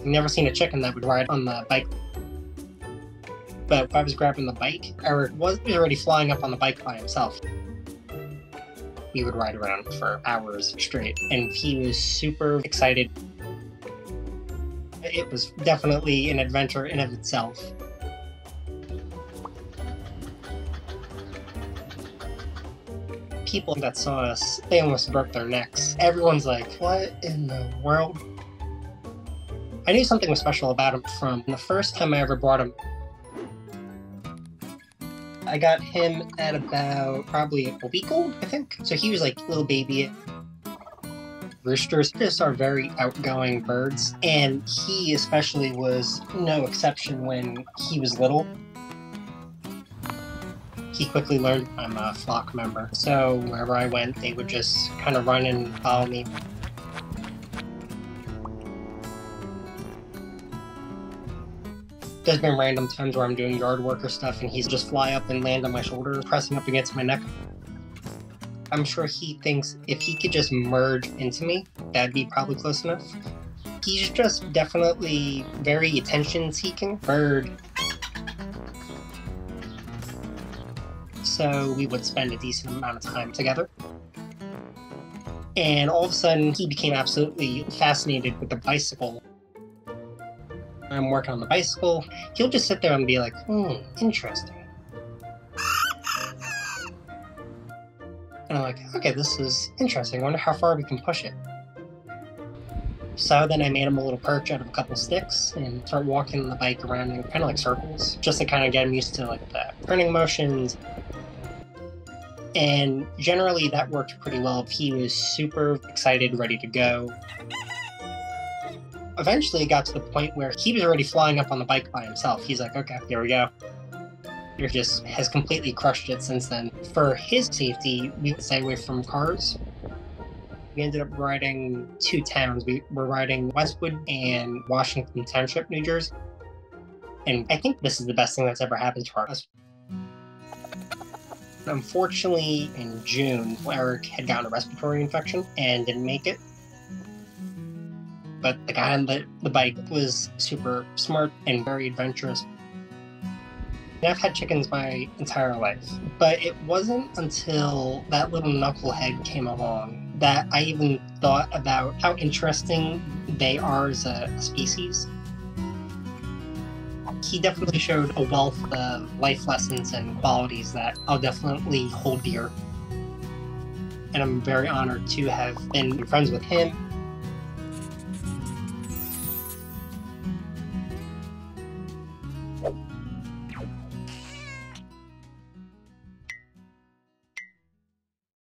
never seen a chicken that would ride on the bike. But if I was grabbing the bike, Eric was already flying up on the bike by himself. We would ride around for hours straight, and he was super excited. It was definitely an adventure in of itself. People that saw us, they almost broke their necks. Everyone's like, what in the world? I knew something was special about him from the first time I ever brought him. I got him at about probably a week old, I think. So he was like a little baby. Roosters just are very outgoing birds, and he especially was no exception when he was little. He quickly learned I'm a flock member, so wherever I went, they would just kind of run and follow me. There's been random times where I'm doing yard work or stuff and he's just fly up and land on my shoulder, pressing up against my neck. I'm sure he thinks if he could just merge into me, that'd be probably close enough. He's just definitely very attention-seeking bird. So we would spend a decent amount of time together. And all of a sudden, he became absolutely fascinated with the bicycle. I'm working on the bicycle, he'll just sit there and be like, interesting. And I'm like, okay, this is interesting. I wonder how far we can push it. So then I made him a little perch out of a couple sticks and start walking the bike around in kind of like circles, just to kind of get him used to like the turning motions. And generally that worked pretty well. He was super excited, ready to go. Eventually it got to the point where he was already flying up on the bike by himself. He's like, okay, here we go. He just has completely crushed it since then. For his safety, we would stay away from cars. We ended up riding 2 towns. We were riding Westwood and Washington Township, New Jersey. And I think this is the best thing that's ever happened to us. Unfortunately, in June, Eric had gotten a respiratory infection and didn't make it. But the guy on the bike was super smart and very adventurous. And I've had chickens my entire life, but it wasn't until that little knucklehead came along that I even thought about how interesting they are as a species. He definitely showed a wealth of life lessons and qualities that I'll definitely hold dear. And I'm very honored to have been friends with him.